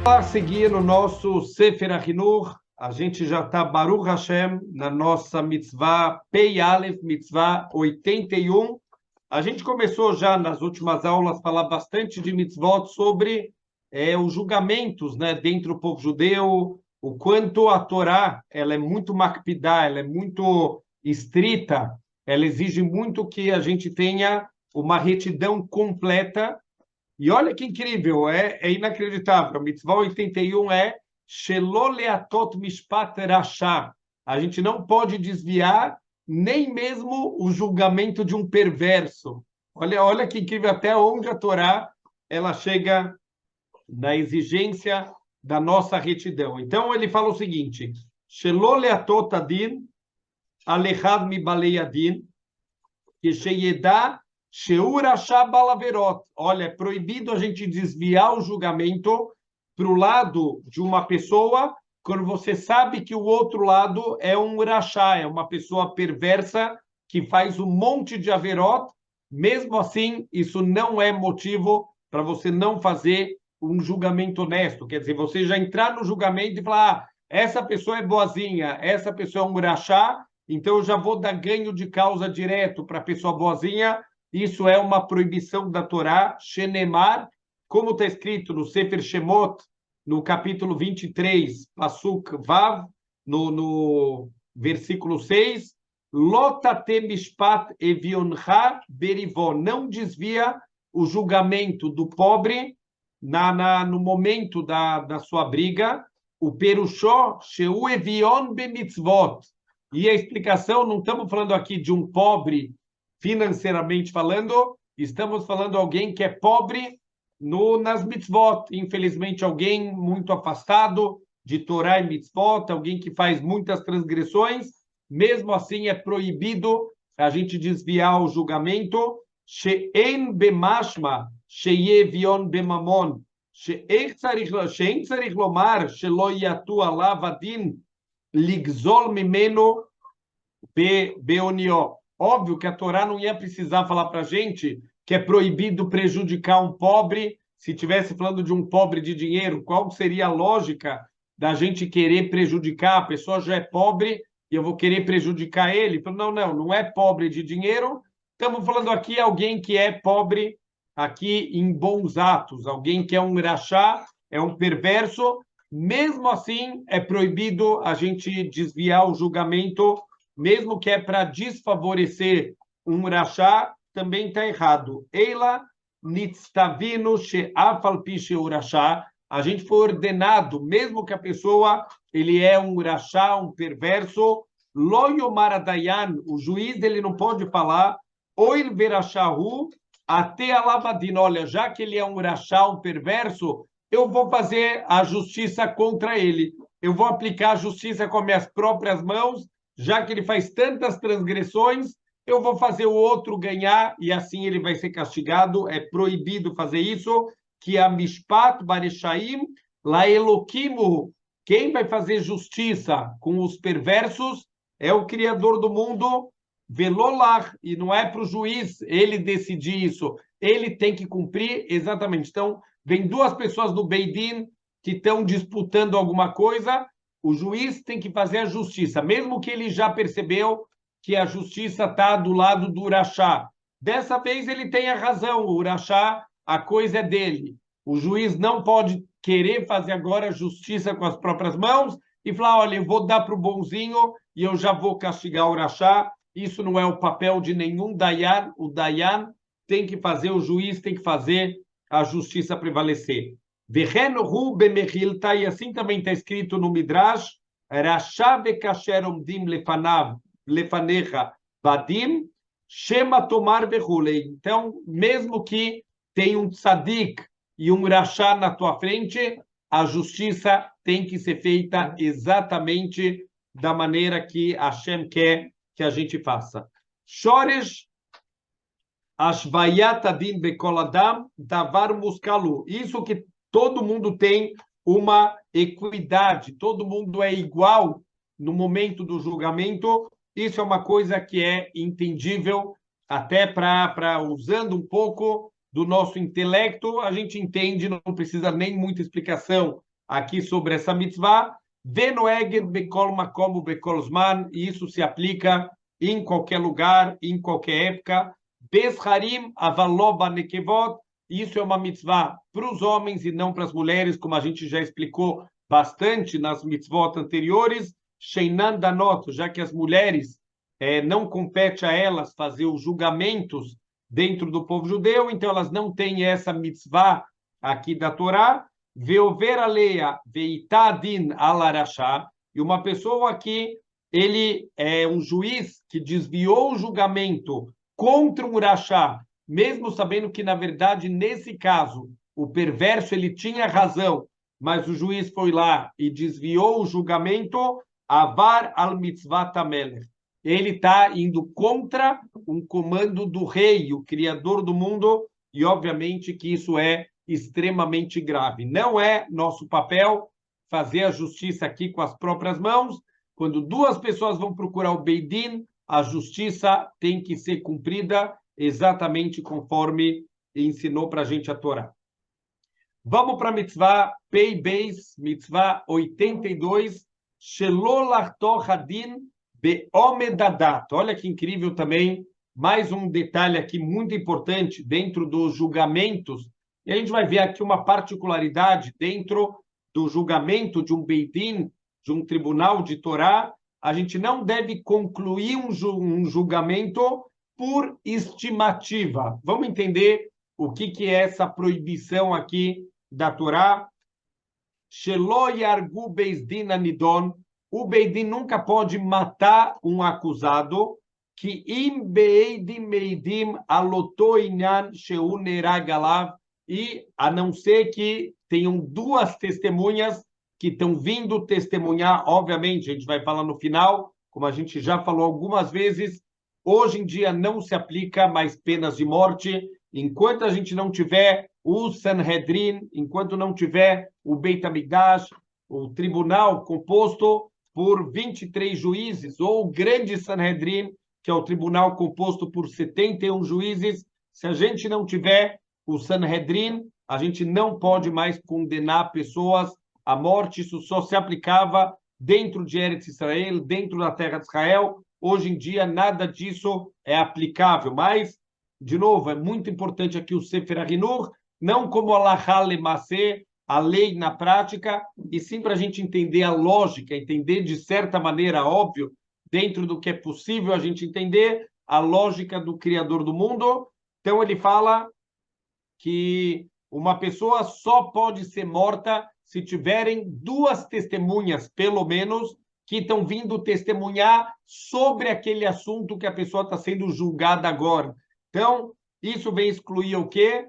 A seguir no nosso Sefer HaChinuch, a gente já está, Baruch Hashem, na nossa mitzvah Pei Aleph, mitzvah 81. A gente começou já nas últimas aulas a falar bastante de mitzvot sobre os julgamentos, né, dentro do povo judeu, o quanto a Torá ela é muito makpidá, ela é muito estrita, ela exige muito que a gente tenha uma retidão completa. E olha que incrível, é inacreditável. A mitzvah 81 é Shelo leatot mishpat rasha. A gente não pode desviar nem mesmo o julgamento de um perverso. Olha que incrível, até onde a Torá ela chega na exigência da nossa retidão. Então ele fala o seguinte: Shelo leatot adin alechad mi balei adin que sheyedá olha, é proibido a gente desviar o julgamento para o lado de uma pessoa quando você sabe que o outro lado é um rachá, é uma pessoa perversa que faz um monte de averot. Mesmo assim, isso não é motivo para você não fazer um julgamento honesto. Quer dizer, você já entrar no julgamento e falar: essa pessoa é boazinha, essa pessoa é um rachá, então eu já vou dar ganho de causa direto para a pessoa boazinha. Isso é uma proibição da Torá, Shenemar, como está escrito no Sefer Shemot, no capítulo 23, Pasuk Vav, no versículo 6, Lotate mishpat evioncha berivon, não desvia o julgamento do pobre no momento da sua briga, o perushó sheu evion bemitzvot. E a explicação, não estamos falando aqui de um pobre financeiramente falando, estamos falando de alguém que é pobre nas mitzvot. Infelizmente, alguém muito afastado de Torá e mitzvot, alguém que faz muitas transgressões. Mesmo assim, é proibido a gente desviar o julgamento. She'en bemashma, she'yevion bemamon, she'en tzarich lomar, shelo yatu alav adin, ligzol mimeno beonio. Óbvio que a Torá não ia precisar falar para a gente que é proibido prejudicar um pobre. Se estivesse falando de um pobre de dinheiro, qual seria a lógica da gente querer prejudicar? A pessoa já é pobre e eu vou querer prejudicar ele? Não é pobre de dinheiro. Estamos falando aqui de alguém que é pobre aqui em bons atos, alguém que é um rachá, é um perverso. Mesmo assim, é proibido a gente desviar o julgamento, mesmo que é para desfavorecer um rachá, também está errado. Eila nitztavinu she'afal pi she'u rachá. A gente foi ordenado, mesmo que a pessoa ele é um rachá, um perverso, lo yomar adayan, o juiz ele não pode falar, oil verachahu até alavadin. Olha, já que ele é um rachá, um perverso, eu vou fazer a justiça contra ele. Eu vou aplicar a justiça com as minhas próprias mãos, já que ele faz tantas transgressões, eu vou fazer o outro ganhar e assim ele vai ser castigado. É proibido fazer isso. Que a mishpat bareshaim la eloquimu, quem vai fazer justiça com os perversos é o Criador do mundo, velolar, e não é para o juiz ele decidir isso, ele tem que cumprir exatamente. Então, vem duas pessoas no Beidin que estão disputando alguma coisa, o juiz tem que fazer a justiça, mesmo que ele já percebeu que a justiça está do lado do Urachá. Dessa vez ele tem a razão, o Urachá, a coisa é dele. O juiz não pode querer fazer agora justiça com as próprias mãos e falar: olha, eu vou dar para o bonzinho e eu já vou castigar o Urachá. Isso não é o papel de nenhum Dayan. O Dayan tem que fazer, o juiz tem que fazer a justiça prevalecer. E assim também está escrito no Midrash, Rasha bekasher omdim lefanecha vadim, shema tomar vehulei. Então, mesmo que tenha um tzadik e um rachá na tua frente, a justiça tem que ser feita exatamente da maneira que Hashem quer que a gente faça. Shoresh Ashvayat adin bekol adam davar muskalu. Isso que todo mundo tem uma equidade, todo mundo é igual no momento do julgamento. Isso é uma coisa que é entendível, até para usando um pouco do nosso intelecto, a gente entende, não precisa nem muita explicação aqui sobre essa mitzvah, Venoeged bekol makom bekol zman, e isso se aplica em qualquer lugar, em qualquer época. Besharim avaló banekevot, isso é uma mitzvah para os homens e não para as mulheres, como a gente já explicou bastante nas mitzvot anteriores. Sheinan danot, já que as mulheres não compete a elas fazer os julgamentos dentro do povo judeu, então elas não têm essa mitzvah aqui da Torá. Veover aleia veitadin alarachá, e uma pessoa aqui, ele é um juiz que desviou o julgamento contra um rachá, mesmo sabendo que, na verdade, nesse caso, o perverso ele tinha razão, mas o juiz foi lá e desviou o julgamento, avar al mitzvah tamelech. Ele está indo contra um comando do rei, o criador do mundo, e obviamente que isso é extremamente grave. Não é nosso papel fazer a justiça aqui com as próprias mãos. Quando duas pessoas vão procurar o Beit Din, a justiça tem que ser cumprida exatamente conforme ensinou para a gente a Torá. Vamos para a mitzvah Pei Beis, mitzvah 82, Shelo larto hadin beomedadat. Olha que incrível também, mais um detalhe aqui muito importante dentro dos julgamentos. E a gente vai ver aqui uma particularidade dentro do julgamento de um Beit Din, de um tribunal de Torá. A gente não deve concluir um julgamento por estimativa. Vamos entender o que é essa proibição aqui da Torá. Shelo yargu Beis Din anidon. O Beit Din nunca pode matar um acusado que im beidim meidim aloto inyan sheu nerag alav, e a não ser que tenham duas testemunhas que estão vindo testemunhar. Obviamente, a gente vai falar no final, como a gente já falou algumas vezes, hoje em dia não se aplica mais penas de morte, enquanto a gente não tiver o Sanhedrin, enquanto não tiver o Beit HaMikdash, o tribunal composto por 23 juízes, ou o grande Sanhedrin, que é o tribunal composto por 71 juízes. Se a gente não tiver o Sanhedrin, a gente não pode mais condenar pessoas à morte. Isso só se aplicava dentro de Eretz Israel, dentro da terra de Israel. Hoje em dia, nada disso é aplicável. Mas, de novo, é muito importante aqui o Sefer HaChinuch, não como a Halachá Lema'aseh, a lei na prática, e sim para a gente entender a lógica, entender de certa maneira, óbvio, dentro do que é possível a gente entender, a lógica do Criador do mundo. Então, ele fala que uma pessoa só pode ser morta se tiverem duas testemunhas, pelo menos, que estão vindo testemunhar sobre aquele assunto que a pessoa está sendo julgada agora. Então, isso vem excluir o quê?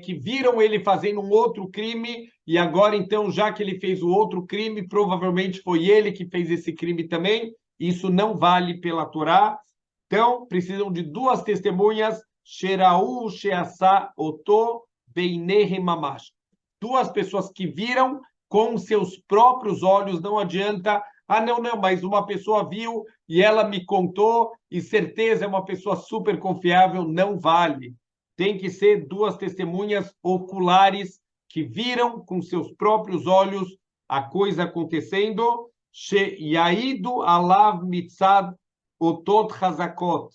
Que viram ele fazendo um outro crime, e agora, então, já que ele fez o outro crime, provavelmente foi ele que fez esse crime também. Isso não vale pela Torá. Então, precisam de duas testemunhas, Sheraú, Sheassá, Otô, Beinehem Mamash. Duas pessoas que viram com seus próprios olhos. Não adianta, não, mas uma pessoa viu e ela me contou, e certeza é uma pessoa super confiável. Não vale. Tem que ser duas testemunhas oculares que viram com seus próprios olhos a coisa acontecendo. Yaidu alav mitzad otot hazakot.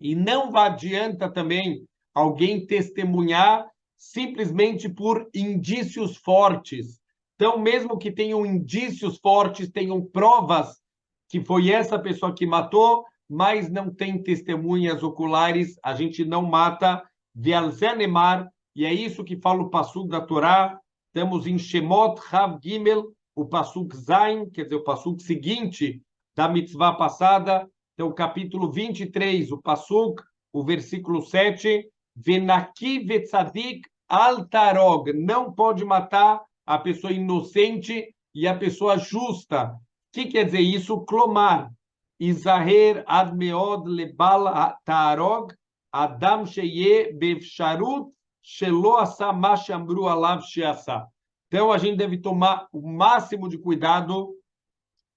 E não adianta também alguém testemunhar simplesmente por indícios fortes. Então, mesmo que tenham indícios fortes, tenham provas que foi essa pessoa que matou, mas não tem testemunhas oculares, a gente não mata. Ve'alzenemar, e é isso que fala o Passuk da Torá. Estamos em Shemot Rav Gimel, o Passuk Zain, quer dizer, o Passuk seguinte da mitzvah passada. Então, capítulo 23, o Passuk, o versículo 7, Venaki vetzadik al tarog, não pode matar a pessoa inocente e a pessoa justa. O que quer dizer isso? Clomar, Izaher ad meod lebal tarog, Adam sheye befsharut shelo asa ma shamru alav sheasa. Então, a gente deve tomar o máximo de cuidado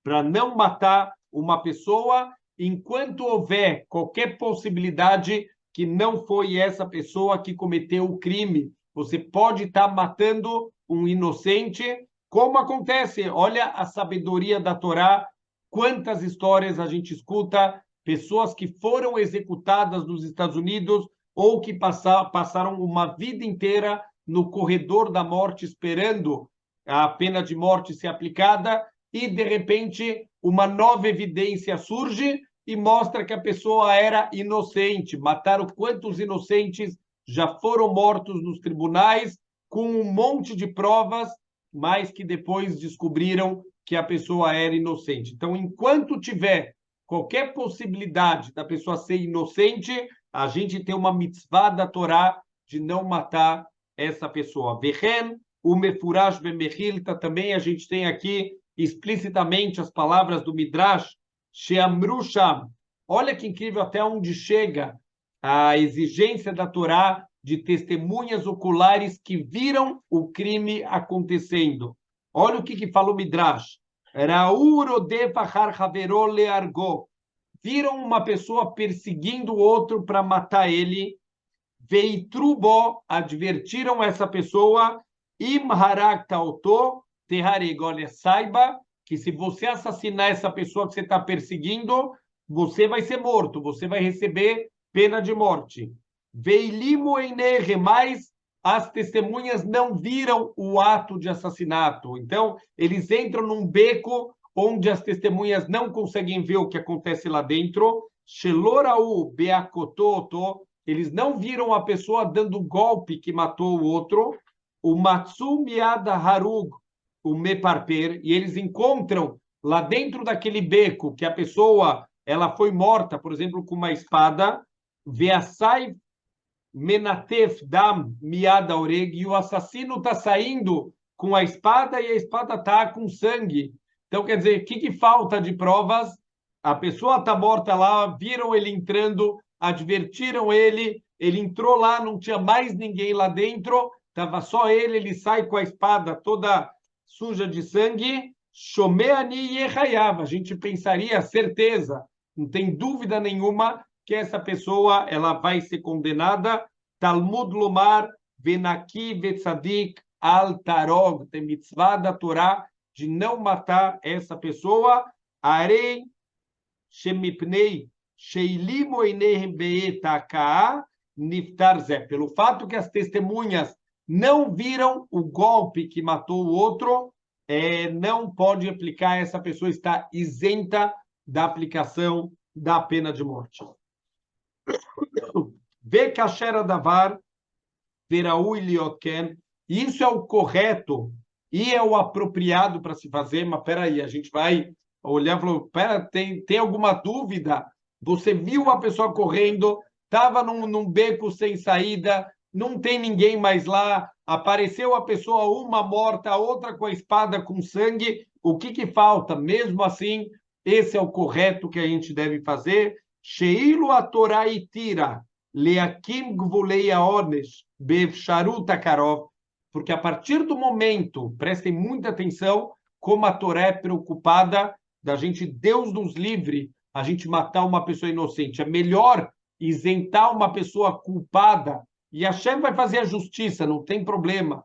para não matar uma pessoa enquanto houver qualquer possibilidade que não foi essa pessoa que cometeu o crime. Você pode estar matando um inocente, como acontece? Olha a sabedoria da Torá, quantas histórias a gente escuta, pessoas que foram executadas nos Estados Unidos ou que passaram uma vida inteira no corredor da morte esperando a pena de morte ser aplicada e, de repente, uma nova evidência surge e mostra que a pessoa era inocente. Mataram quantos inocentes já foram mortos nos tribunais com um monte de provas, mas que depois descobriram que a pessoa era inocente. Então, enquanto tiver qualquer possibilidade da pessoa ser inocente, a gente tem uma mitzvah da Torá de não matar essa pessoa. Vechen, o mefurash bemechilta, também a gente tem aqui explicitamente as palavras do Midrash, sheamru sham. Olha que incrível até onde chega a exigência da Torá de testemunhas oculares que viram o crime acontecendo. Olha o que falou Midrash. Viram uma pessoa perseguindo o outro para matar ele. Veitrubo, advertiram essa pessoa. Imharak tauto, tehareg. Olha, saiba que se você assassinar essa pessoa que você está perseguindo, você vai ser morto, você vai receber pena de morte. Veilimo einehe, mas as testemunhas não viram o ato de assassinato. Então, eles entram num beco onde as testemunhas não conseguem ver o que acontece lá dentro. Shelorau beakototo, eles não viram a pessoa dando golpe que matou o outro. O Matsu Miada Harug, o Meparper, e eles encontram lá dentro daquele beco que a pessoa ela foi morta, por exemplo, com uma espada, Veasai Menatef Dam Miada Oreg, e o assassino está saindo com a espada e a espada está com sangue. Então, quer dizer, o que falta de provas? A pessoa está morta lá, viram ele entrando, advertiram ele, ele entrou lá, não tinha mais ninguém lá dentro, estava só ele sai com a espada toda suja de sangue. Shomeani Yehayav, a gente pensaria, certeza, não tem dúvida nenhuma que essa pessoa ela vai ser condenada. Talmud Lomar, Venaki Vetzadik Al Tarog, tem mitzvah da Torá de não matar essa pessoa. Arei Shemipnei Sheilimo Einehem Beetaka Niftar Zé. Pelo fato que as testemunhas não viram o golpe que matou o outro, não pode aplicar, essa pessoa está isenta da aplicação da pena de morte. Vê Kashera Davar, Veraú Iliotken, isso é o correto e é o apropriado para se fazer, mas peraí, a gente vai olhar e falar, pera, tem alguma dúvida? Você viu a pessoa correndo, estava num beco sem saída, não tem ninguém mais lá, apareceu a pessoa, uma morta, a outra com a espada com sangue, o que falta? Mesmo assim, esse é o correto que a gente deve fazer. Sheilu a Torá itira, leakim gvulei aonesh, befsharut akarov, porque a partir do momento, prestem muita atenção, como a Torá é preocupada da gente, Deus nos livre, a gente matar uma pessoa inocente. É melhor isentar uma pessoa culpada e a Hashem vai fazer a justiça, não tem problema.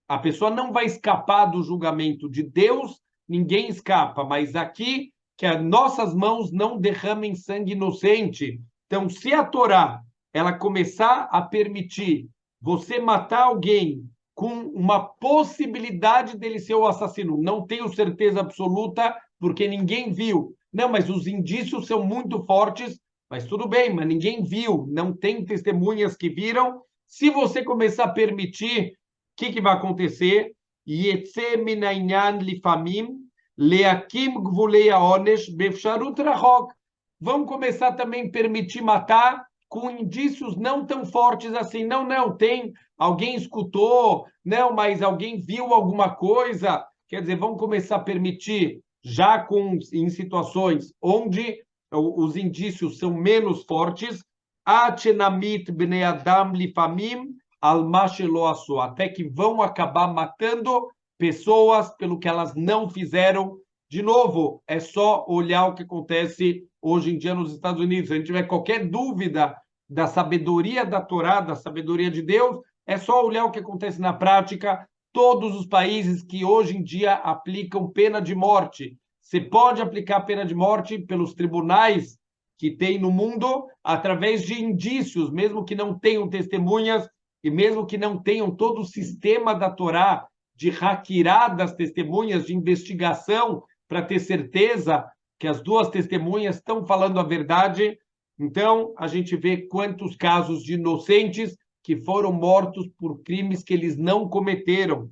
A pessoa não vai escapar do julgamento de Deus, ninguém escapa, mas aqui que as nossas mãos não derramem sangue inocente. Então, se a Torá ela começar a permitir você matar alguém com uma possibilidade dele ser o assassino, não tenho certeza absoluta, porque ninguém viu. Não, mas os indícios são muito fortes, mas tudo bem, mas ninguém viu, não tem testemunhas que viram. Se você começar a permitir, o que vai acontecer? Yetze minainyan lifamim, leakim gvulei aonesh befsharut rachok. Vão começar também a permitir matar com indícios não tão fortes assim. Não, tem, alguém escutou, não, mas alguém viu alguma coisa. Quer dizer, vão começar a permitir, já em situações onde os indícios são menos fortes, Achenamit bnei adam lifamim al mashelo asu, até que vão acabar matando pessoas pelo que elas não fizeram. De novo, é só olhar o que acontece hoje em dia nos Estados Unidos. Se a gente tiver qualquer dúvida da sabedoria da Torá, da sabedoria de Deus, é só olhar o que acontece na prática. todos os países que hoje em dia aplicam pena de morte. Você pode aplicar pena de morte pelos tribunais que tem no mundo através de indícios, mesmo que não tenham testemunhas e mesmo que não tenham todo o sistema da Torá de hackear das testemunhas, de investigação, para ter certeza que as duas testemunhas estão falando a verdade. Então, a gente vê quantos casos de inocentes que foram mortos por crimes que eles não cometeram.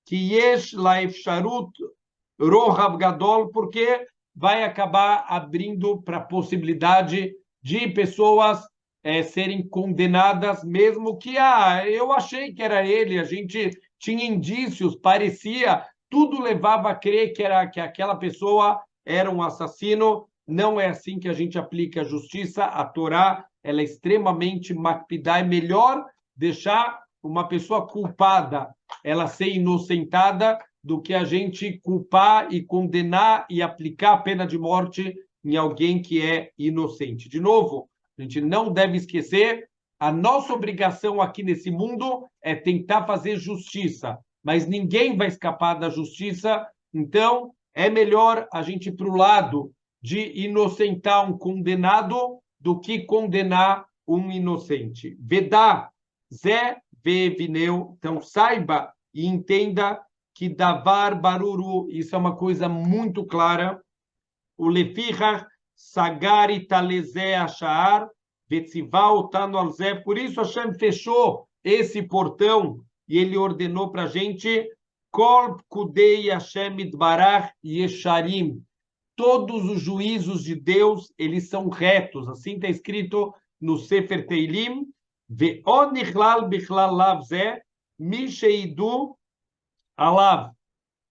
Que yesh laefsharut rohav gadol, porque vai acabar abrindo para a possibilidade de pessoas serem condenadas, mesmo que eu achei que era ele, a gente tinha indícios, parecia, tudo levava a crer que aquela pessoa era um assassino. Não é assim que a gente aplica a justiça. A Torá, ela é extremamente makpidá, é melhor deixar uma pessoa culpada ela ser inocentada do que a gente culpar e condenar e aplicar a pena de morte em alguém que é inocente. De novo, a gente não deve esquecer, a nossa obrigação aqui nesse mundo é tentar fazer justiça, mas ninguém vai escapar da justiça, então é melhor a gente ir para o lado de inocentar um condenado do que condenar um inocente. Vedá, Zé Vevineu, então saiba e entenda que davar baruru, isso é uma coisa muito clara, o lefichach sagari talezé achar, vetzivá tano alzé, por isso Hashem fechou esse portão e ele ordenou para a gente, kol kudei Hashem idbarach yesharim, todos os juízos de Deus, eles são retos, assim está escrito no Sefer Teilim, ve'od nichlal bichlal lav zeh, mi sheidu alav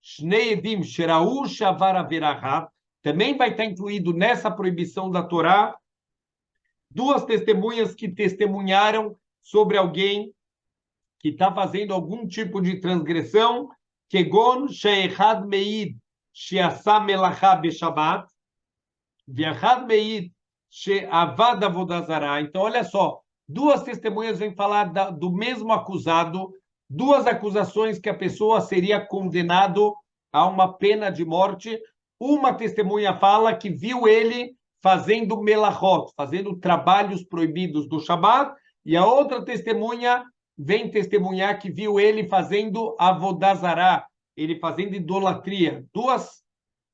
shnei edim sherau shavar averahat, também vai estar incluído nessa proibição da Torá duas testemunhas que testemunharam sobre alguém que está fazendo algum tipo de transgressão, kegon she'echad meid she'asa melachá beshabat, ve'echad meid she'avad avodah zarah. Então, olha só, duas testemunhas vêm falar do mesmo acusado, duas acusações que a pessoa seria condenado a uma pena de morte. Uma testemunha fala que viu ele fazendo melachot, fazendo trabalhos proibidos do Shabat, e a outra testemunha vem testemunhar que viu ele fazendo avodah zarah, ele fazendo idolatria. Duas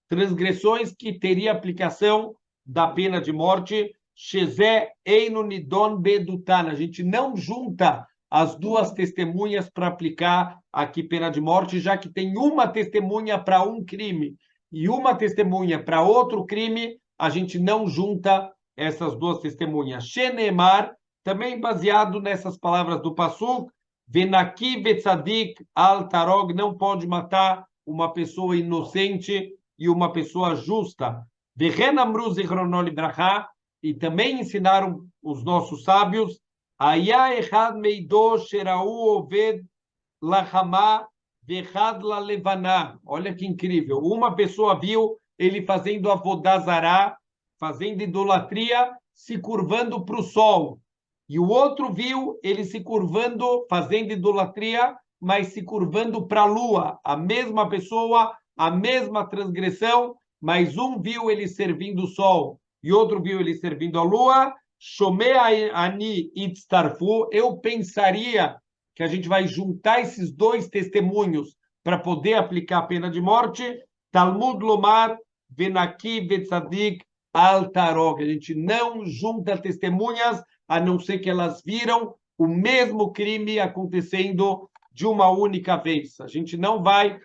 transgressões que teria aplicação da pena de morte. Shezé eino nidon bedutan. A gente não junta as duas testemunhas para aplicar aqui pena de morte, já que tem uma testemunha para um crime e uma testemunha para outro crime, a gente não junta essas duas testemunhas. Shenemar, também baseado nessas palavras do Passuk, Venaki betzadik al tarog, não pode matar uma pessoa inocente e uma pessoa justa. Vechen amru zichrono libracha, e também ensinaram os nossos sábios, Aya echad meido sherau oved lachama vechad la levaná. Olha que incrível. Uma pessoa viu ele fazendo avodah zará, fazendo idolatria, se curvando para o sol. E o outro viu ele se curvando, fazendo idolatria, mas se curvando para a lua. A mesma pessoa, a mesma transgressão, mas um viu ele servindo o sol e outro viu ele servindo a lua. Shomei ani itztarfu. Eu pensaria que a gente vai juntar esses dois testemunhos para poder aplicar a pena de morte. Talmud lomar venaki vetzadik al tarog. A gente não junta testemunhas, a não ser que elas viram o mesmo crime acontecendo de uma única vez. A gente não vai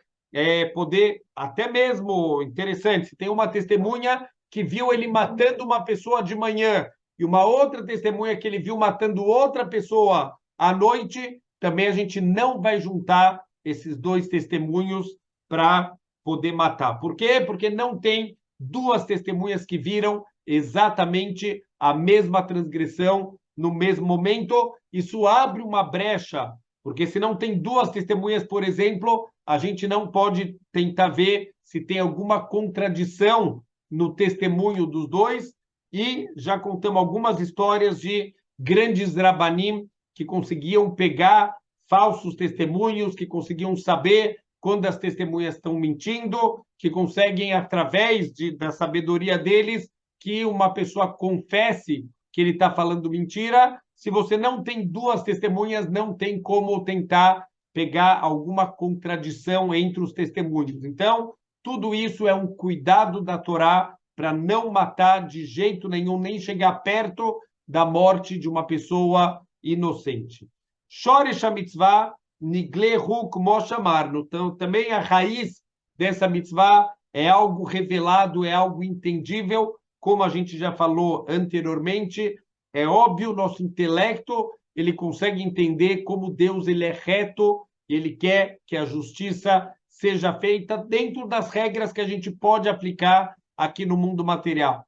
poder, até mesmo, interessante, se tem uma testemunha que viu ele matando uma pessoa de manhã e uma outra testemunha que ele viu matando outra pessoa à noite, também a gente não vai juntar esses dois testemunhos para poder matar. Por quê? Porque não tem duas testemunhas que viram exatamente a mesma transgressão no mesmo momento. Isso abre uma brecha, porque se não tem duas testemunhas, por exemplo, a gente não pode tentar ver se tem alguma contradição no testemunho dos dois. E já contamos algumas histórias de grandes rabanim que conseguiam pegar falsos testemunhos que conseguiam saber quando as testemunhas estão mentindo, que conseguem, através da sabedoria deles, que uma pessoa confesse que ele está falando mentira. Se você não tem duas testemunhas, não tem como tentar pegar alguma contradição entre os testemunhos. Então, tudo isso é um cuidado da Torá para não matar de jeito nenhum, nem chegar perto da morte de uma pessoa inocente. Shoresh mitzvah niglehu kmo shamarno. Então, também a raiz dessa mitzvah é algo revelado, é algo entendível, como a gente já falou anteriormente. É óbvio, nosso intelecto ele consegue entender como Deus ele é reto, ele quer que a justiça seja feita dentro das regras que a gente pode aplicar aqui no mundo material.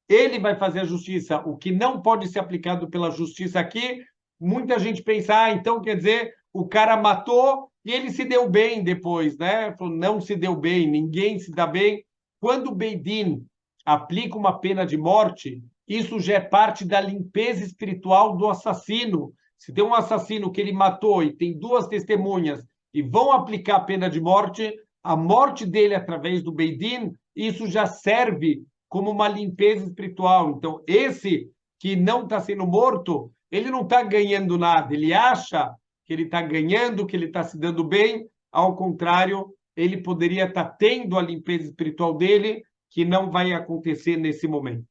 Ele vai fazer a justiça. O que não pode ser aplicado pela justiça aqui, muita gente pensa, então quer dizer, o cara matou e ele se deu bem depois, né? Não se deu bem, ninguém se dá bem. Quando o Beit Din aplica uma pena de morte, isso já é parte da limpeza espiritual do assassino. Se tem um assassino que ele matou e tem duas testemunhas e vão aplicar a pena de morte, a morte dele através do Beit Din, isso já serve como uma limpeza espiritual. Então, esse que não está sendo morto, ele não está ganhando nada, ele acha que ele está ganhando, que ele está se dando bem, ao contrário, ele poderia estar tendo a limpeza espiritual dele, que não vai acontecer nesse momento.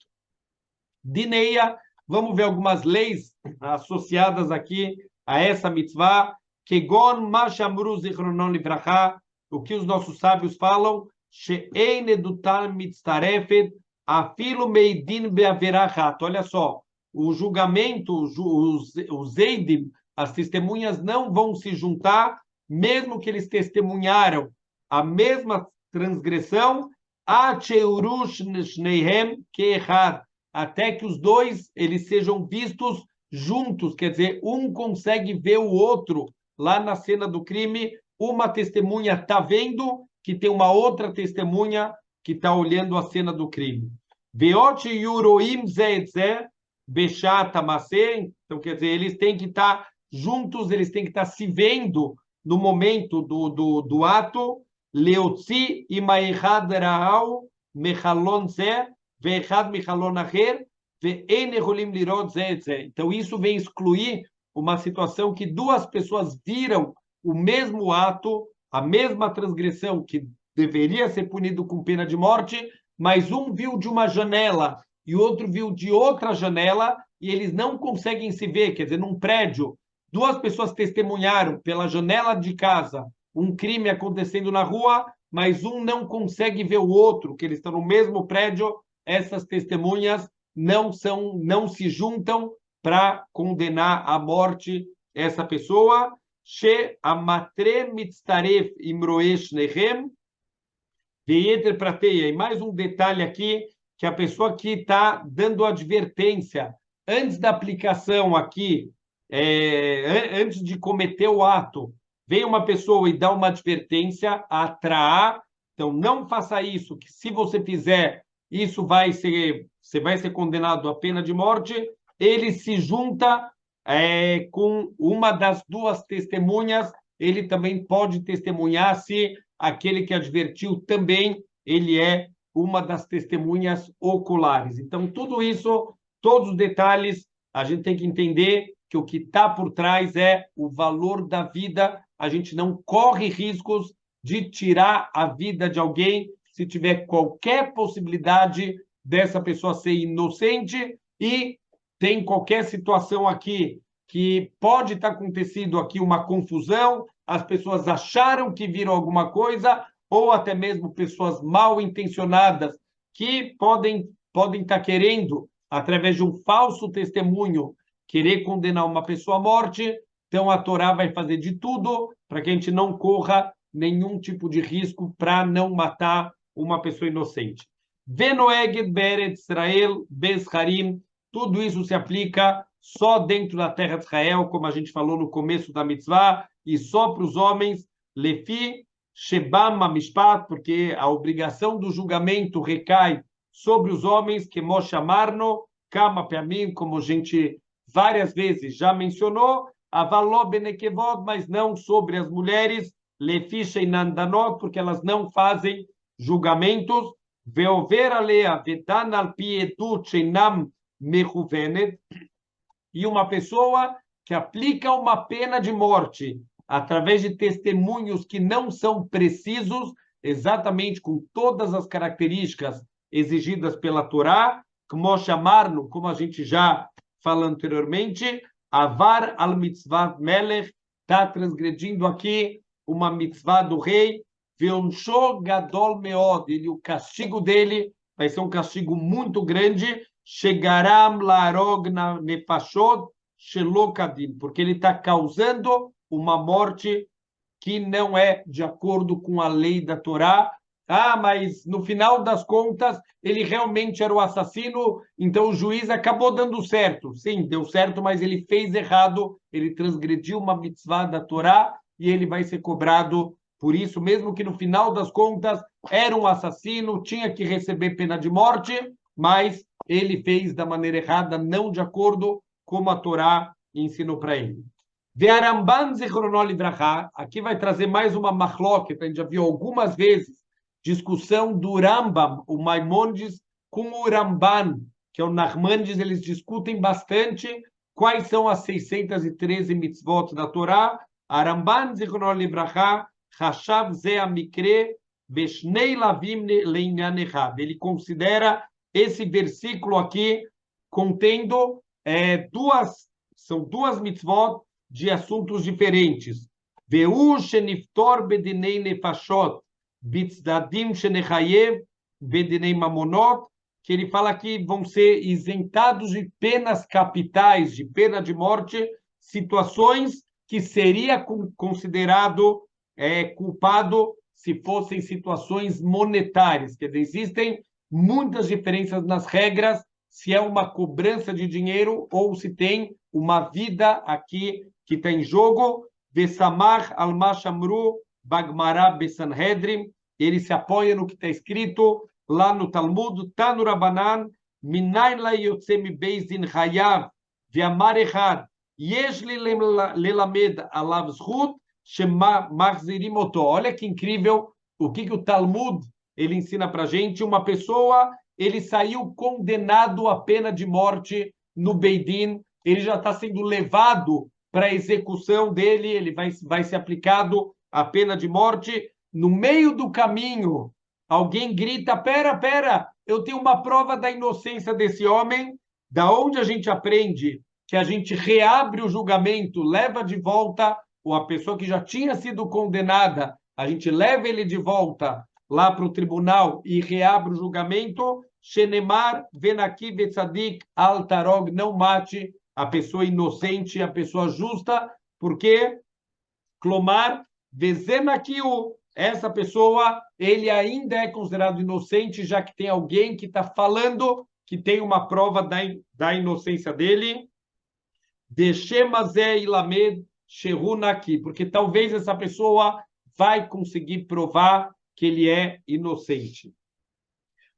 Dineia, vamos ver algumas leis associadas aqui a essa mitzvah. Kegon ma shamru zichronon livrachá, o que os nossos sábios falam, she'ein edutan mitztarefet afilo meidin beaverachat. Olha só, o julgamento, os eidim, as testemunhas não vão se juntar, mesmo que eles testemunharam a mesma transgressão, até que os dois eles sejam vistos juntos, quer dizer, um consegue ver o outro lá na cena do crime, uma testemunha está vendo que tem uma outra testemunha que está olhando a cena do crime. Veot yuroim ze'etzeh beshata maseh, então quer dizer, eles têm que estar juntos, eles têm que estar se vendo no momento do ato. Leotzi imaihad ra'au mechalon zeh ve'echad mechalon acher ve'en echolim lirot zeh et zeh. Então isso vem excluir uma situação que duas pessoas viram o mesmo ato, a mesma transgressão que deveria ser punido com pena de morte, mas um viu de uma janela e o outro viu de outra janela e eles não conseguem se ver, quer dizer, num prédio, duas pessoas testemunharam pela janela de casa um crime acontecendo na rua, mas um não consegue ver o outro, que eles estão no mesmo prédio, essas testemunhas não se juntam para condenar à morte essa pessoa. She amatre mitzaref imroesh nechem ve'eter prateia. E mais um detalhe aqui, que a pessoa que está dando advertência antes da aplicação aqui, antes de cometer o ato, vem uma pessoa e dá uma advertência, atraar, então não faça isso, que se você fizer, isso você vai ser condenado à pena de morte. Ele se junta com uma das duas testemunhas, ele também pode testemunhar se aquele que advertiu também, ele é uma das testemunhas oculares. Então, tudo isso, todos os detalhes, a gente tem que entender que o que está por trás é o valor da vida. A gente não corre riscos de tirar a vida de alguém se tiver qualquer possibilidade dessa pessoa ser inocente, e tem qualquer situação aqui que pode estar acontecendo aqui uma confusão, as pessoas acharam que viram alguma coisa, ou até mesmo pessoas mal intencionadas que podem estar querendo, através de um falso testemunho, querer condenar uma pessoa à morte. Então a Torá vai fazer de tudo para que a gente não corra nenhum tipo de risco para não matar uma pessoa inocente. Venoeged beret Israel bezharim, tudo isso se aplica só dentro da terra de Israel, como a gente falou no começo da mitzvah, e só para os homens, lefi shebam mishpat, porque a obrigação do julgamento recai sobre os homens, que Moshe amarno, kama peamim, como a gente várias vezes já mencionou, avaló benekevod, mas não sobre as mulheres, lefiche nandanot, porque elas não fazem julgamentos, veover alea vetan al pietut shenam mechuvenet, e uma pessoa que aplica uma pena de morte através de testemunhos que não são precisos, exatamente com todas as características exigidas pela Torá, como chamarno, como a gente já falou anteriormente, avar al mitzvah melech, está transgredindo aqui uma mitzvah do rei, veonsho gadol meod, o castigo dele vai ser um castigo muito grande, chegaram larog nefashot shelokadim, porque ele está causando uma morte que não é de acordo com a lei da Torá. Ah, mas no final das contas, ele realmente era o assassino, então o juiz acabou dando certo. Sim, deu certo, mas ele fez errado, ele transgrediu uma mitzvah da Torá e ele vai ser cobrado por isso, mesmo que no final das contas era um assassino, tinha que receber pena de morte, mas ele fez da maneira errada, não de acordo com a Torá ensinou para ele. Ve'aramban zichrono livrachá, aqui vai trazer mais uma machloket, a gente já viu algumas vezes, discussão do Rambam, o Maimonides, com o Ramban, que é o Nachmanides, eles discutem bastante quais são as 613 mitzvot da Torá. Aramban zichrono livrachá, Hashav ze amikre, beshnei lavim leinyan echad. Ele considera esse versículo aqui contendo são duas mitzvot de assuntos diferentes. Veu sheniftor bedinei nefashot, bitzdadim shenechayev bedinei mamonot, que ele fala que vão ser isentados de penas capitais, de pena de morte, situações que seria considerado culpado se fossem situações monetárias. Quer dizer, existem muitas diferenças nas regras, se é uma cobrança de dinheiro ou se tem uma vida aqui que está em jogo. Vesamach al-Mashamru Bagmará Besanhedrin, ele se apoia no que está escrito lá no Talmud, Tanu Rabanan, Minayin la yotze mi beis din chayav, ve'amar echad, yesh li lelamed alav zchut, shemachzirim oto. Olha que incrível o que o Talmud ele ensina para a gente. Uma pessoa, ele saiu condenado à pena de morte no Beidin, ele já está sendo levado para a execução dele, ele vai ser aplicado a pena de morte. No meio do caminho, alguém grita, pera, eu tenho uma prova da inocência desse homem. Da onde a gente aprende que a gente reabre o julgamento, leva de volta a pessoa que já tinha sido condenada, a gente leva ele de volta lá para o tribunal e reabre o julgamento. Shenemar venaki betzadik al tarog, não mate a pessoa inocente, a pessoa justa, porque Clomar vezenakiu, essa pessoa, ele ainda é considerado inocente, já que tem alguém que está falando que tem uma prova da inocência dele. Deshemazé ilamed shehunaki, porque talvez essa pessoa vai conseguir provar que ele é inocente.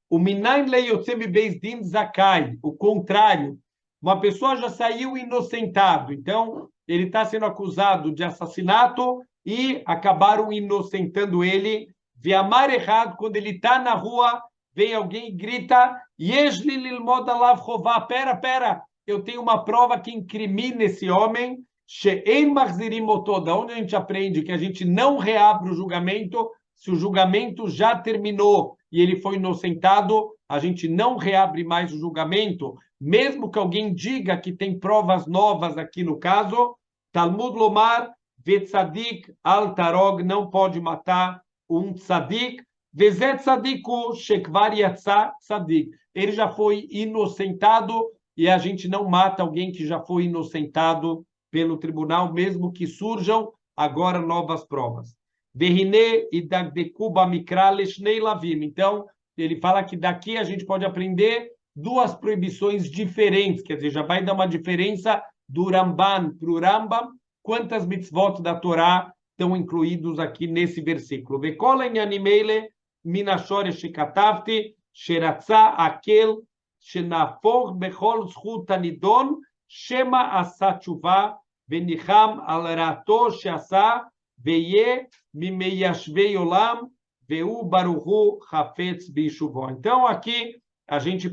O minayin leyotzem beis din zakai, o contrário, uma pessoa já saiu inocentado, então ele está sendo acusado de assassinato e acabaram inocentando ele. Ve'amar errado, quando ele está na rua, vem alguém e grita, yesh li lilmod alav chová, pera, eu tenho uma prova que incrimina esse homem, she'en machzirim oto, da onde a gente aprende que a gente não reabre o julgamento, se o julgamento já terminou e ele foi inocentado, a gente não reabre mais o julgamento, mesmo que alguém diga que tem provas novas aqui no caso. Talmud Lomar, vetzadik al tarog, não pode matar um tzadik, vezet tzadiku shekvar yatsa tzadik, ele já foi inocentado e a gente não mata alguém que já foi inocentado pelo tribunal, mesmo que surjam agora novas provas. Verine e dagdekuba mikra leshnei lavim. Então, ele fala que daqui a gente pode aprender duas proibições diferentes, quer dizer, já vai dar uma diferença do Ramban para o Rambam, quantas mitzvot da Torá estão incluídos aqui nesse versículo. Vekola em animele minashore shekatavti sheratza akel shenafor bechol zchut anidon shema asa tshuva venicham al rato she'asa veye mimeyashvei olam veu baruchu hafetz bishuvó. Então, aqui a gente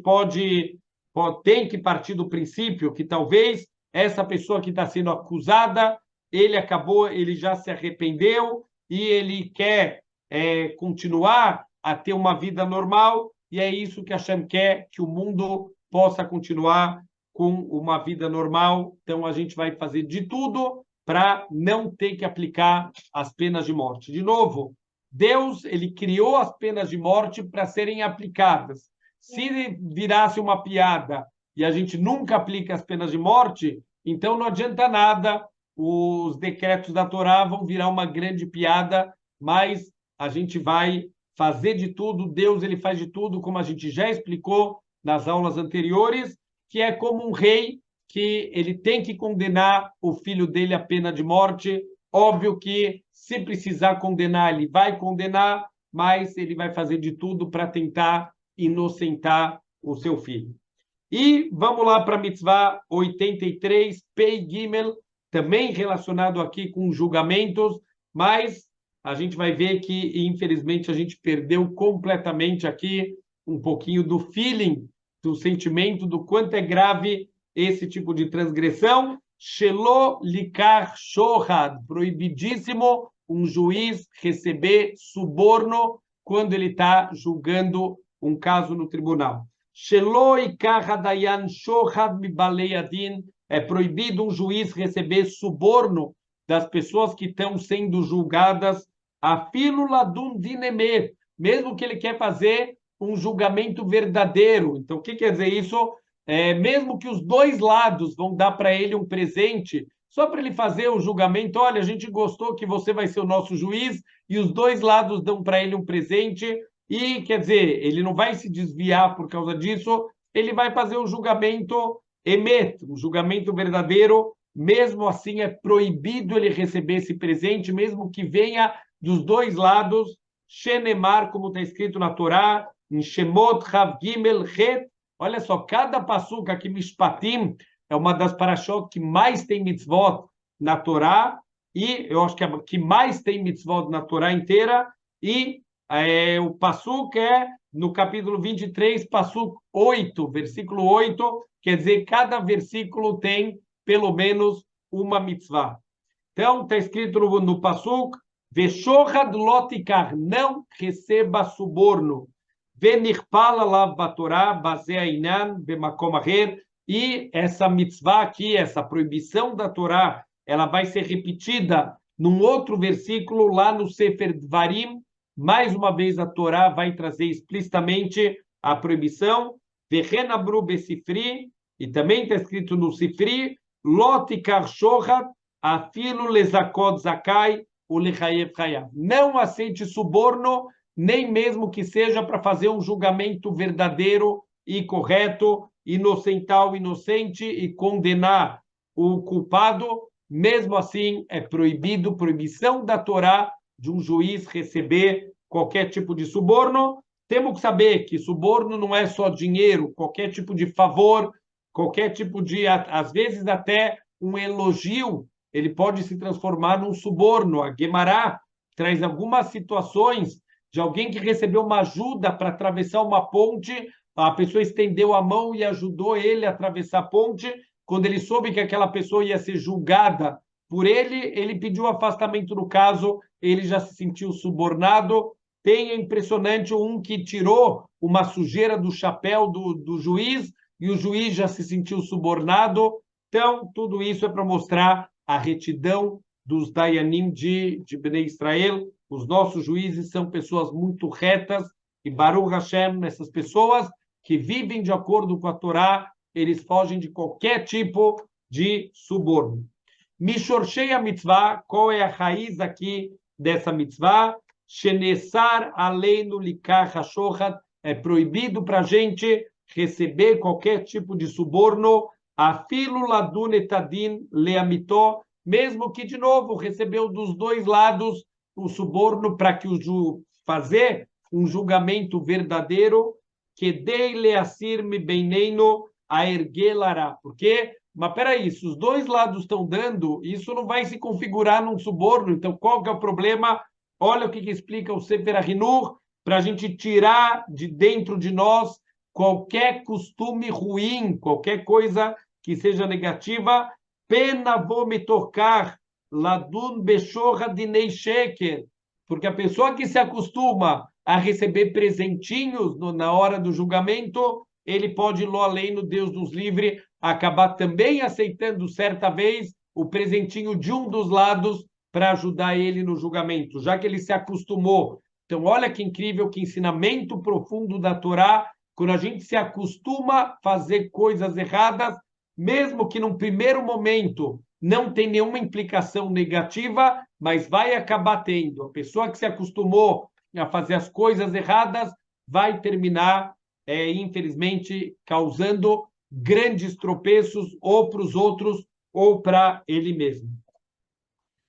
tem que partir do princípio que talvez essa pessoa que está sendo acusada, ele já se arrependeu e ele quer continuar a ter uma vida normal, e é isso que Hashem quer, que o mundo possa continuar com uma vida normal. Então, a gente vai fazer de tudo para não ter que aplicar as penas de morte. De novo, Deus, ele criou as penas de morte para serem aplicadas. Se virasse uma piada e a gente nunca aplica as penas de morte, então não adianta nada, os decretos da Torá vão virar uma grande piada, mas a gente vai fazer de tudo, Deus ele faz de tudo, como a gente já explicou nas aulas anteriores, que é como um rei que ele tem que condenar o filho dele à pena de morte. Óbvio que, se precisar condenar, ele vai condenar, mas ele vai fazer de tudo para tentar inocentar o seu filho. E vamos lá para a mitzvah 83, Pei Gimel, também relacionado aqui com julgamentos, mas a gente vai ver que, infelizmente, a gente perdeu completamente aqui um pouquinho do feeling, do sentimento, do quanto é grave esse tipo de transgressão. Shelo likar shohad, proibidíssimo um juiz receber suborno quando ele está julgando um caso no tribunal. Shelo ikar hadayan shohad mibalei adin, é proibido um juiz receber suborno das pessoas que estão sendo julgadas, afilo ladun dinemer, mesmo que ele quer fazer um julgamento verdadeiro. Então, o que quer dizer isso? Mesmo que os dois lados vão dar para ele um presente, só para ele fazer o julgamento, olha, a gente gostou que você vai ser o nosso juiz, e os dois lados dão para ele um presente, e, quer dizer, ele não vai se desviar por causa disso, ele vai fazer um julgamento emet, um julgamento verdadeiro. Mesmo assim, é proibido ele receber esse presente, mesmo que venha dos dois lados. Shenemar, como está escrito na Torá, em Shemot Chav Gimel Het. Olha só, cada passuca aqui, Mishpatim, é uma das parashot que mais tem mitzvot na Torá, e eu acho que a que mais tem mitzvot na Torá inteira, e o passuca é no capítulo 23, passuca 8, versículo 8, quer dizer, cada versículo tem pelo menos uma mitzvah. Então, está escrito no passuca, Veshochad lotikar, não receba suborno. Venirpala lav batorá, baseainan, bemakom aher. E essa mitzvah aqui, essa proibição da Torá, ela vai ser repetida num outro versículo lá no Sefer Dvarim. Mais uma vez a Torá vai trazer explicitamente a proibição. Vechenabru besifri, e também está escrito no Sifri, lotikar shochad, afilo lezakot zakai, o lechayev chayav. Não aceite suborno, nem mesmo que seja para fazer um julgamento verdadeiro e correto, inocentar o inocente e condenar o culpado. Mesmo assim, é proibido, proibição da Torá de um juiz receber qualquer tipo de suborno. Temos que saber que suborno não é só dinheiro, qualquer tipo de favor, qualquer tipo de, às vezes até um elogio, ele pode se transformar num suborno. A Guemará traz algumas situações de alguém que recebeu uma ajuda para atravessar uma ponte, a pessoa estendeu a mão e ajudou ele a atravessar a ponte. Quando ele soube que aquela pessoa ia ser julgada por ele, ele pediu afastamento do caso, ele já se sentiu subornado. Tem, é impressionante, um que tirou uma sujeira do chapéu do juiz, e o juiz já se sentiu subornado. Então, tudo isso é para mostrar a retidão dos Dayanim de Bnei Israel. Os nossos juízes são pessoas muito retas, e Baruch Hashem, essas pessoas que vivem de acordo com a Torá, eles fogem de qualquer tipo de suborno. Mishorshei a mitzvah, qual é a raiz aqui dessa mitzvah? Shenesar aleinu likar hashochad, é proibido para a gente receber qualquer tipo de suborno, afilu ladun etadin leamitó, mesmo que, de novo, recebeu dos dois lados o suborno para que fazer um julgamento verdadeiro, que dei leasir mi beineino a erguelará, porque mas peraí, se os dois lados estão dando, isso não vai se configurar num suborno. Então, qual que é o problema? Olha o que explica o Sefer HaChinuch, para a gente tirar de dentro de nós qualquer costume ruim, qualquer coisa que seja negativa. Pena vou me tocar, ladun beshorra dinei sheker, porque a pessoa que se acostuma a receber presentinhos na hora do julgamento, ele pode, lo além no Deus nos livre, acabar também aceitando certa vez o presentinho de um dos lados para ajudar ele no julgamento, já que ele se acostumou. Então, olha que incrível, que ensinamento profundo da Torá, quando a gente se acostuma a fazer coisas erradas, mesmo que num primeiro momento não tem nenhuma implicação negativa, mas vai acabar tendo. A pessoa que se acostumou a fazer as coisas erradas vai terminar, infelizmente, causando grandes tropeços ou para os outros ou para ele mesmo.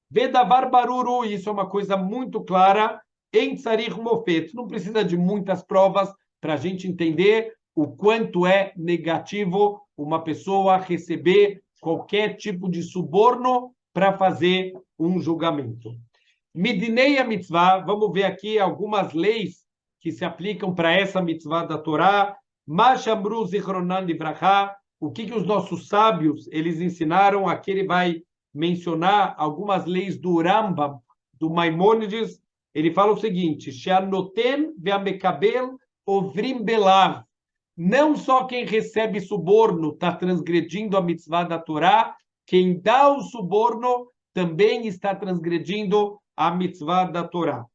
Vedavar baruru, isso é uma coisa muito clara, em Tsarich Mofet. Não precisa de muitas provas para a gente entender o quanto é negativo uma pessoa receber qualquer tipo de suborno para fazer um julgamento. Midinei a mitzvah, vamos ver aqui algumas leis que se aplicam para essa mitzvah da Torá. Mashamru zichronan livrachá, o que os nossos sábios eles ensinaram? Aqui ele vai mencionar algumas leis do Rambam, do Maimônides. Ele fala o seguinte: she'anoten ve'amekabel ovrim belav. Não só quem recebe suborno está transgredindo a mitzvah da Torá, quem dá o suborno também está transgredindo a mitzvah da Torá.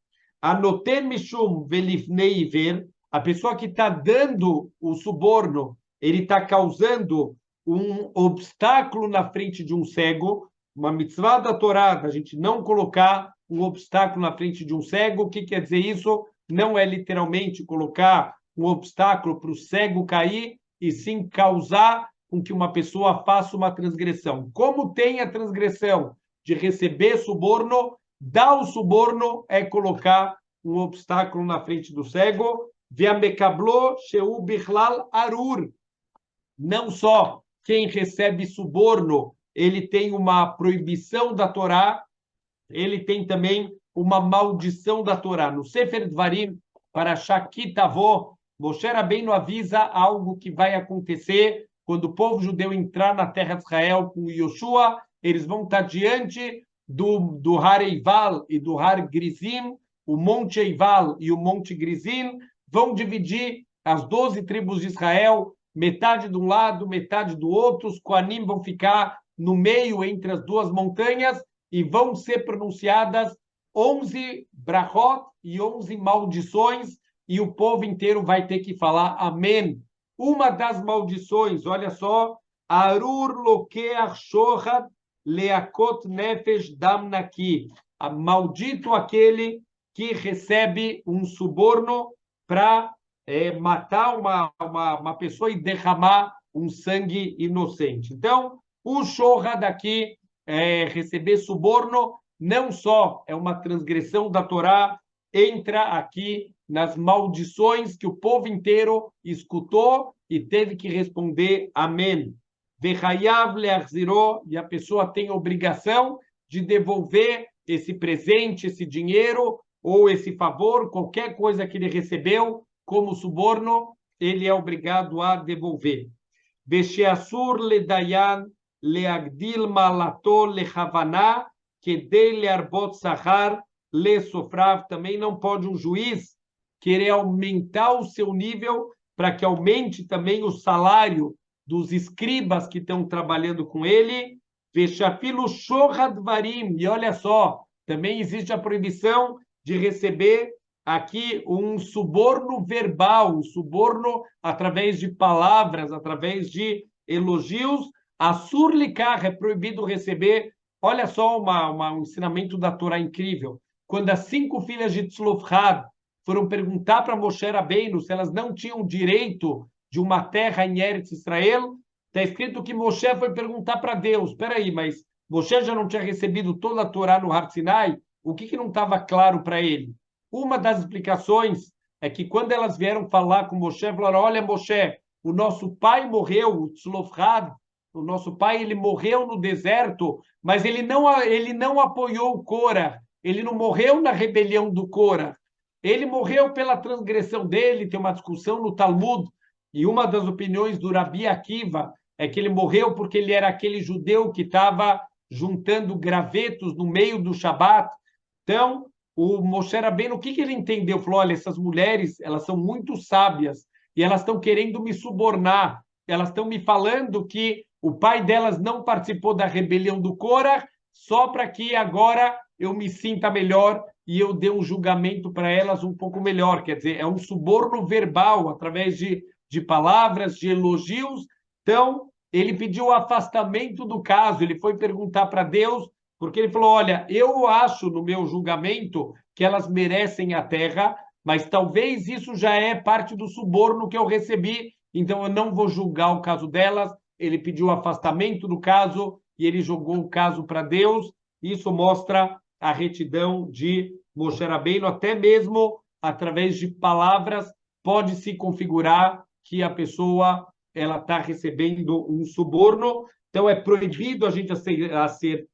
Anoten mishum velifnei ver, a pessoa que está dando o suborno, ele está causando um obstáculo na frente de um cego. Uma mitzvah da Torá, a gente não colocar um obstáculo na frente de um cego. O que quer dizer isso? Não é literalmente colocar um obstáculo para o cego cair, e sim causar com que uma pessoa faça uma transgressão. Como tem a transgressão de receber suborno, dar o suborno é colocar um obstáculo na frente do cego. Ve'amekablo sheu bichlal arur. Não só quem recebe suborno, ele tem uma proibição da Torá, ele tem também uma maldição da Torá. No Sefer Dvarim, para Shakitavó, Moshe Rabbeinu avisa algo que vai acontecer quando o povo judeu entrar na terra de Israel com Yoshua. Eles vão estar diante do Har Eival e do Har Grizim, o Monte Eival e o Monte Grizim, vão dividir as 12 tribos de Israel, metade de um lado, metade do outro. Os Koanim vão ficar no meio entre as duas montanhas e vão ser pronunciadas 11 brachot e 11 maldições, e o povo inteiro vai ter que falar amém. Uma das maldições, olha só, Arur lokeach shochad leakot nefesh dam naki. Maldito aquele que recebe um suborno para matar uma pessoa e derramar um sangue inocente. Então, o shochad aqui, receber suborno, não só é uma transgressão da Torá, entra aqui nas maldições que o povo inteiro escutou e teve que responder amém. Vechayav leachziró, e a pessoa tem a obrigação de devolver esse presente, esse dinheiro ou esse favor, qualquer coisa que ele recebeu como suborno, ele é obrigado a devolver. Vesheasur ledayan leagdil malato lechavana kedei learbot sahar lesofrav. Também não pode um juiz querer aumentar o seu nível para que aumente também o salário dos escribas que estão trabalhando com ele. Veshafilu shohadvarim. E olha só, também existe a proibição de receber aqui um suborno verbal, um suborno através de palavras, através de elogios. Assur likar, é proibido receber. Olha só um ensinamento da Torá incrível. Quando as 5 filhas de Tzlofchad foram perguntar para Moshe Rabbeinu se elas não tinham direito de uma terra em Eretz Israel, está escrito que Moshe foi perguntar para Deus: espera aí, mas Moshe já não tinha recebido toda a Torá no Har Sinai? O que não estava claro para ele? Uma das explicações é que quando elas vieram falar com Moshe, falaram: olha, Moshe, o nosso pai morreu, o Tzlofchad, o nosso pai, ele morreu no deserto, mas ele não apoiou o Cora, ele não morreu na rebelião do Cora, ele morreu pela transgressão dele. Tem uma discussão no Talmud, e uma das opiniões do Rabi Akiva é que ele morreu porque ele era aquele judeu que estava juntando gravetos no meio do Shabat. Então, o Moshe Rabbeinu, o que ele entendeu? Falou, olha, essas mulheres, elas são muito sábias e elas estão querendo me subornar. Elas estão me falando que o pai delas não participou da rebelião do Cora só para que agora eu me sinta melhor e eu dê um julgamento para elas um pouco melhor. Quer dizer, é um suborno verbal, através de palavras, de elogios. Então, ele pediu o afastamento do caso, ele foi perguntar para Deus, porque ele falou, olha, eu acho no meu julgamento que elas merecem a terra, mas talvez isso já é parte do suborno que eu recebi, então eu não vou julgar o caso delas. Ele pediu o afastamento do caso e ele jogou o caso para Deus. Isso mostra a retidão de Moshe Rabbeinu, até mesmo através de palavras pode se configurar que a pessoa ela está recebendo um suborno. Então é proibido a gente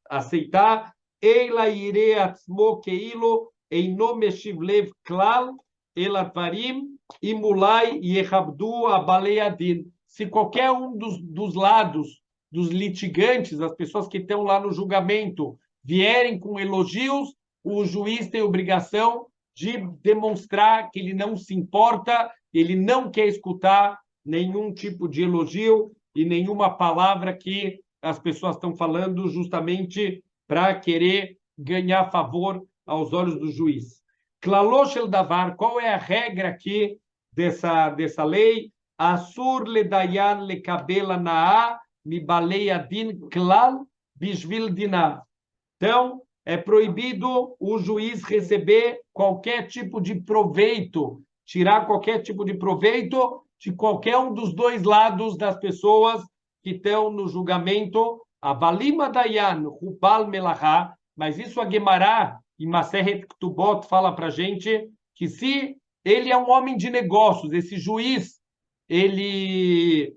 aceitar. Eila ire atzmo keilo eino meshiv lev klal elatvarim imulai yechabdu abalei adin. Se qualquer um dos lados dos litigantes, as pessoas que estão lá no julgamento, vierem com elogios, o juiz tem obrigação de demonstrar que ele não se importa, ele não quer escutar nenhum tipo de elogio e nenhuma palavra que as pessoas estão falando justamente para querer ganhar favor aos olhos do juiz. Klalosh el davar, qual é a regra aqui dessa lei? Asur le dayan le kabela naa mi balei adin klal bishvil dinav. Então, é proibido o juiz receber qualquer tipo de proveito, tirar qualquer tipo de proveito de qualquer um dos dois lados das pessoas que estão no julgamento. Avalima dayan, rubal melachá, mas isso a Guemará, em Maseret Ketubot, fala para a gente que se ele é um homem de negócios, esse juiz, ele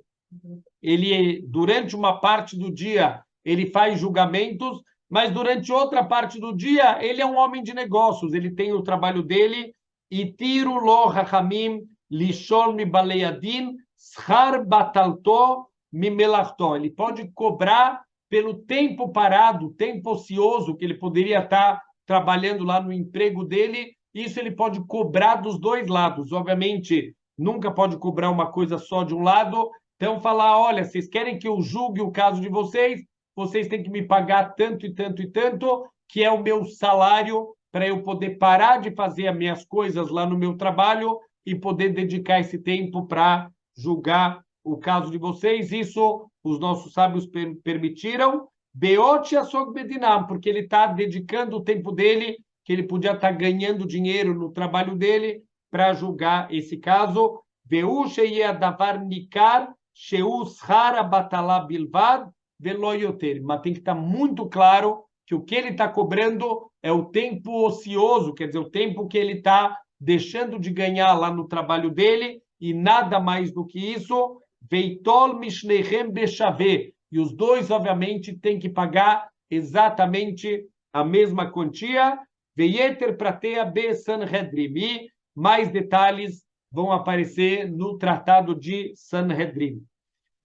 durante uma parte do dia, ele faz julgamentos, mas durante outra parte do dia, ele é um homem de negócios, ele tem o trabalho dele, e tiro lo hachamim lishol mi baleadin schar batalto mi melachto. Ele pode cobrar pelo tempo parado, tempo ocioso que ele poderia estar trabalhando lá no emprego dele. Isso ele pode cobrar dos dois lados. Obviamente, nunca pode cobrar uma coisa só de um lado. Então, falar, olha, vocês querem que eu julgue o caso de vocês? Vocês têm que me pagar tanto e tanto e tanto, que é o meu salário para eu poder parar de fazer as minhas coisas lá no meu trabalho e poder dedicar esse tempo para julgar o caso de vocês. Isso os nossos sábios permitiram. Beot Yasog Bedinam, porque ele está dedicando o tempo dele, que ele podia estar ganhando dinheiro no trabalho dele, para julgar esse caso. Veu Sheia Davar Nikar, Sheu Shara Batalá Bilvad, Veloyoter. Mas tem que estar muito claro que o que ele está cobrando é o tempo ocioso, quer dizer, o tempo que ele está deixando de ganhar lá no trabalho dele, e nada mais do que isso. Veitol Mishnechem Bechavê. E os dois, obviamente, têm que pagar exatamente a mesma quantia. Veieter Pratea Be Sanhedrim. E mais detalhes vão aparecer no Tratado de Sanhedrim.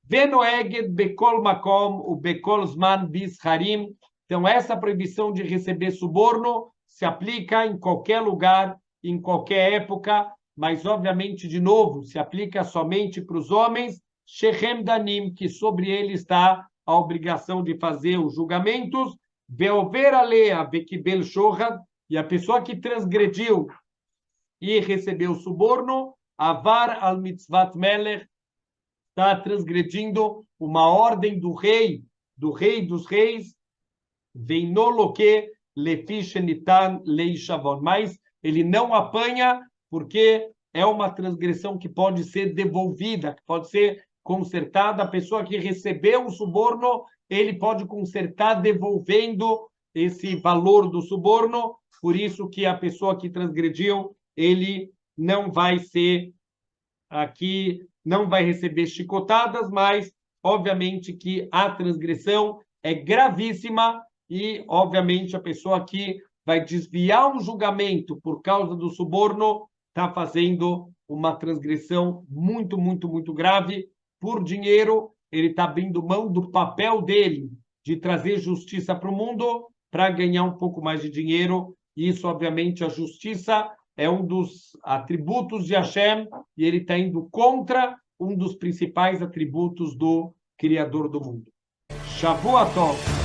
Venoeged Bekol Makom, o Bekol Zman Bisharim. Então, essa proibição de receber suborno se aplica em qualquer lugar, em qualquer época, mas, obviamente, de novo, se aplica somente para os homens, Shechem Danim, que sobre ele está a obrigação de fazer os julgamentos, Veover Alea Vekibel Shohad, e a pessoa que transgrediu e recebeu suborno, Avar al Mitzvat Melech, está transgredindo uma ordem do rei dos reis, Veinoloque Lefishenitan Leishavon, mas ele não apanha porque é uma transgressão que pode ser devolvida, que pode ser consertada. A pessoa que recebeu o suborno, ele pode consertar devolvendo esse valor do suborno. Por isso que a pessoa que transgrediu, ele não vai ser aqui, não vai receber chicotadas, mas obviamente que a transgressão é gravíssima e, obviamente, a pessoa que vai desviar um julgamento por causa do suborno está fazendo uma transgressão muito, muito, muito grave. Por dinheiro, ele está abrindo mão do papel dele de trazer justiça para o mundo para ganhar um pouco mais de dinheiro. E isso, obviamente, a justiça é um dos atributos de Hashem e ele está indo contra um dos principais atributos do Criador do mundo. Shavuot Tov.